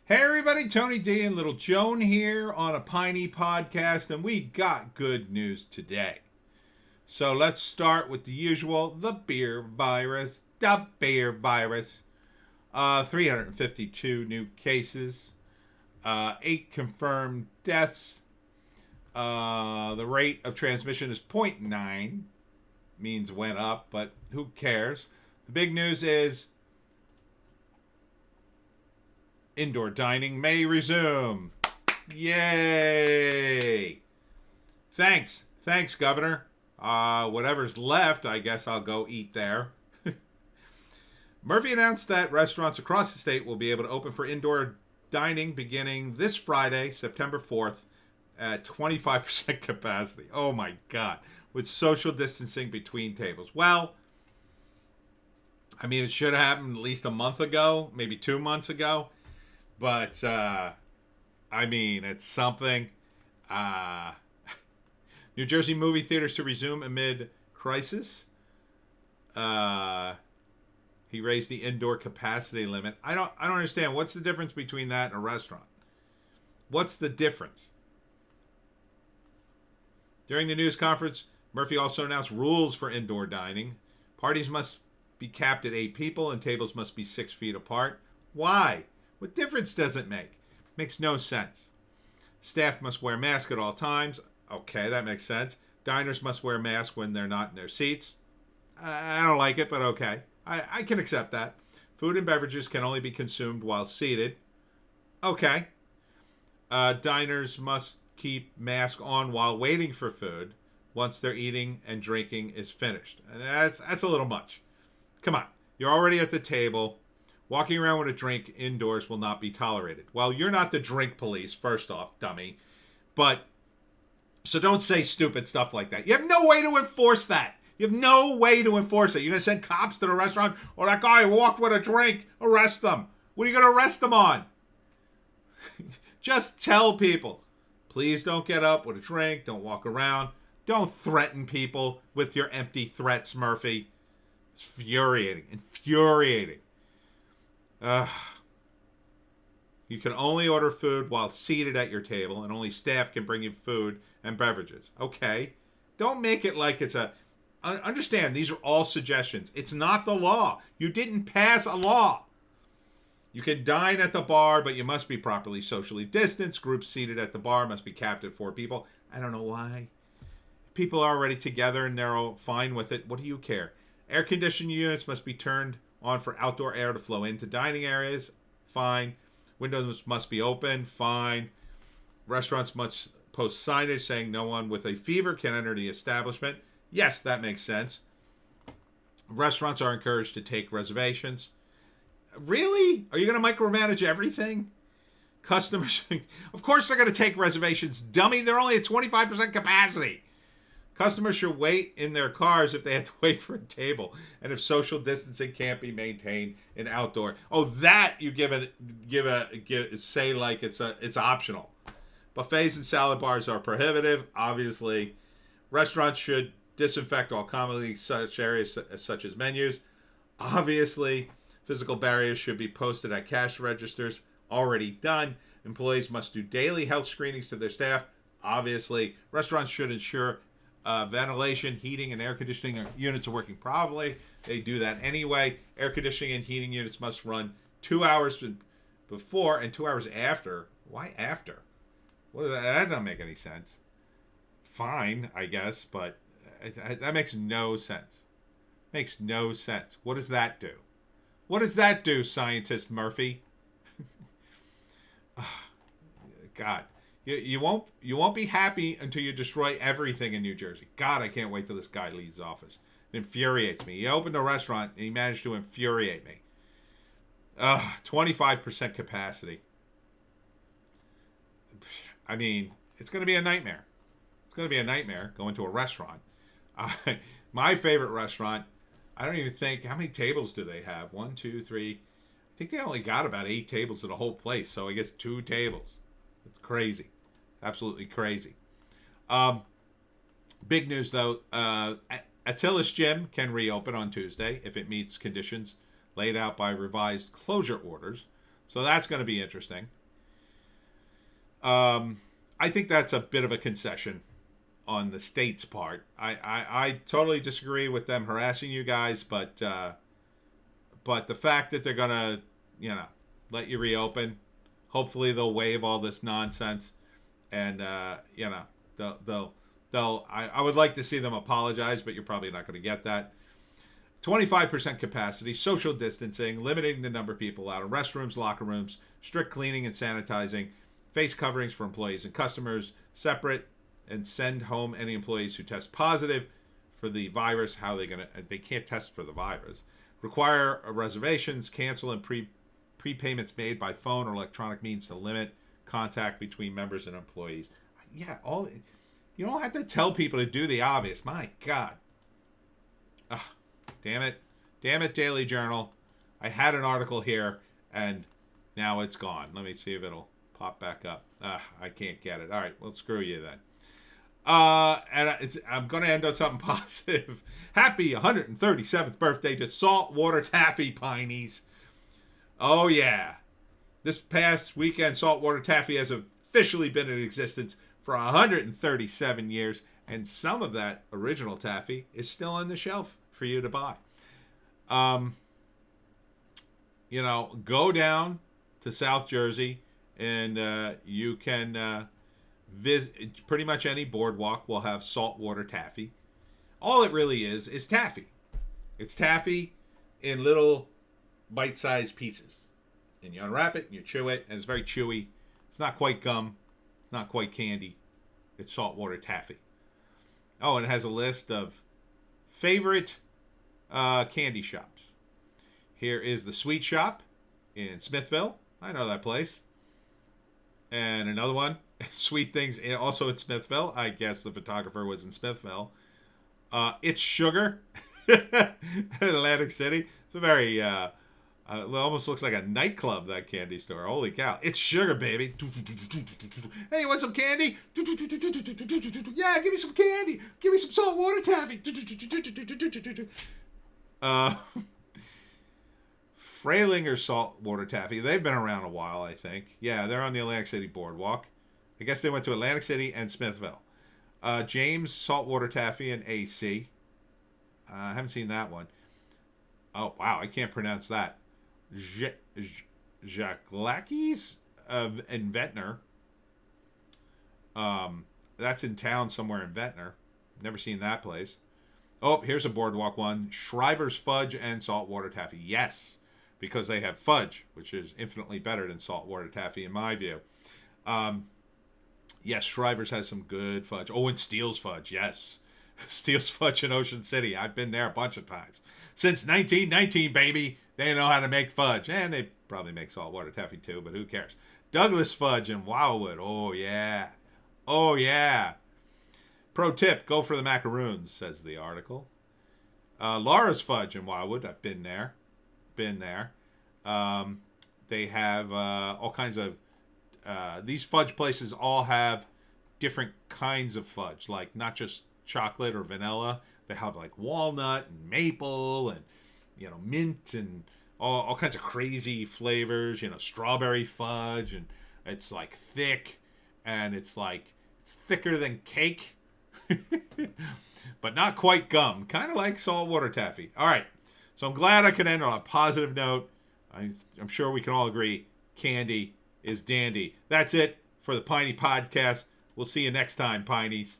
Hey everybody, Tony D and Little Joan here on a Piney podcast, and we got good news today. So let's start with the usual, the beer virus. 352 new cases, 8 confirmed deaths. The rate of transmission is 0.9, means went up, but who cares? The big news is indoor dining may resume. Yay! Thanks, Governor. Whatever's left, I guess I'll go eat there. Murphy announced that restaurants across the state will be able to open for indoor dining beginning this Friday, September 4th, at 25% capacity. Oh my God. With social distancing between tables. Well, I mean, it should have happened at least a month ago, maybe 2 months ago. But, I mean, it's something. New Jersey movie theaters to resume amid crisis. He raised the indoor capacity limit. I don't understand. What's the difference between that and a restaurant? What's the difference? During the news conference, Murphy also announced rules for indoor dining. Parties must be capped at 8 people and tables must be 6 feet apart. Why? What difference does it make? Makes no sense. Staff must wear masks at all times. Okay, that makes sense. Diners must wear masks when they're not in their seats. I don't like it, but okay. I can accept that. Food and beverages can only be consumed while seated. Okay. Diners must keep mask on while waiting for food once their eating and drinking is finished. And that's a little much. Come on. You're already at the table. Walking around with a drink indoors will not be tolerated. Well, you're not the drink police, first off, dummy. But, so don't say stupid stuff like that. You have no way to enforce that. You have no way to enforce it. You're going to send cops to the restaurant? Or that guy walked with a drink. Arrest them. What are you going to arrest them on? Just tell people. Please don't get up with a drink. Don't walk around. Don't threaten people with your empty threats, Murphy. It's infuriating. Infuriating. You can only order food while seated at your table, and only staff can bring you food and beverages. Okay. Don't make it like it's a... Understand, these are all suggestions. It's not the law. You didn't pass a law. You can dine at the bar, but you must be properly socially distanced. Groups seated at the bar must be capped at 4 people. I don't know why. People are already together and they're all fine with it. What do you care? Air conditioning units must be turned on for outdoor air to flow into dining areas. Fine. Windows must be open. Fine. Restaurants must post signage saying no one with a fever can enter the establishment. Yes, that makes sense. Restaurants are encouraged to take reservations. Really? Are you going to micromanage everything? Customers, of course they're going to take reservations. Dummy, they're only at 25% capacity. Customers should wait in their cars if they have to wait for a table, and if social distancing can't be maintained in outdoor. Oh, that you say like it's optional. Buffets and salad bars are prohibitive. Obviously, restaurants should disinfect all commonly such areas such as menus. Obviously, physical barriers should be posted at cash registers. Already done. Employees must do daily health screenings to their staff. Obviously, restaurants should ensure ventilation, heating, and air conditioning units are working properly. They do that anyway. Air conditioning and heating units must run 2 hours before and 2 hours after. Why after? That doesn't make any sense. Fine, I guess, but that makes no sense. Makes no sense. What does that do? What does that do, scientist Murphy? God. You won't be happy until you destroy everything in New Jersey. God, I can't wait till this guy leaves office. It infuriates me. He opened a restaurant and he managed to infuriate me. 25% capacity. I mean, it's going to be a nightmare. It's going to be a nightmare going to a restaurant. My favorite restaurant, I don't even think, how many tables do they have? 1, 2, 3. I think they only got about 8 tables in the whole place. So I guess 2 tables. It's crazy. Absolutely crazy. Big news, though. Attila's Gym can reopen on Tuesday if it meets conditions laid out by revised closure orders. So that's going to be interesting. I think that's a bit of a concession on the state's part. I totally disagree with them harassing you guys, but the fact that they're gonna, let you reopen, hopefully they'll waive all this nonsense, and I would like to see them apologize, but you're probably not going to get that. 25% capacity, social distancing, limiting the number of people out of restrooms, locker rooms, strict cleaning and sanitizing, face coverings for employees and customers, separate, and send home any employees who test positive for the virus. How are they going to? They can't test for the virus. Require reservations, cancel and prepayments made by phone or electronic means to limit contact between members and employees. Yeah, you don't have to tell people to do the obvious. My God. Ugh. Damn it, Daily Journal. I had an article here, and now it's gone. Let me see if it'll pop back up. I can't get it. All right, well, screw you then. And I'm going to end on something positive. Happy 137th birthday to Saltwater Taffy, Pineys. Oh, yeah. This past weekend, Saltwater Taffy has officially been in existence for 137 years, and some of that original taffy is still on the shelf for you to buy. Go down to South Jersey, and you can visit pretty much any boardwalk will have saltwater taffy. All it really is taffy. It's taffy in little bite-sized pieces, and you unwrap it and you chew it, and it's very chewy. It's not quite gum, not quite candy. It's saltwater taffy. Oh, and it has a list of favorite candy shops. Here is the Sweet Shop in Smithville. I know that place. And another one, Sweet Things, also in Smithville. I guess the photographer was in Smithville. It's Sugar in Atlantic City. It's a very, it almost looks like a nightclub, that candy store. Holy cow. It's Sugar, baby. Hey, you want some candy? Yeah, give me some candy. Give me some saltwater taffy. Frailinger saltwater taffy. They've been around a while, I think. Yeah, they're on the Atlantic City boardwalk. I guess they went to Atlantic City and Smithville. James saltwater taffy in AC. I haven't seen that one. Oh, wow, I can't pronounce that. Jacques in Ventnor. That's in town somewhere in Ventnor. Never seen that place. Oh, here's a boardwalk one. Shriver's Fudge and Saltwater Taffy. Yes, because they have fudge, which is infinitely better than saltwater taffy in my view. Yes, Shriver's has some good fudge. Oh, and Steele's Fudge. Yes. Steele's Fudge in Ocean City. I've been there a bunch of times. Since 1919, baby, they know how to make fudge. And they probably make saltwater taffy too, but who cares? Douglas Fudge in Wildwood. Oh, yeah. Oh, yeah. Pro tip, go for the macaroons, says the article. Laura's Fudge in Wildwood. I've been there. They have all kinds of... these fudge places all have different kinds of fudge, like not just chocolate or vanilla. They have like walnut and maple and, mint and all kinds of crazy flavors, strawberry fudge. And it's like thick, and it's thicker than cake. But not quite gum. Kind of like saltwater taffy. All right. So I'm glad I could end on a positive note. I'm sure we can all agree candy is dandy. That's it for the Piney Podcast. We'll see you next time, Pineys.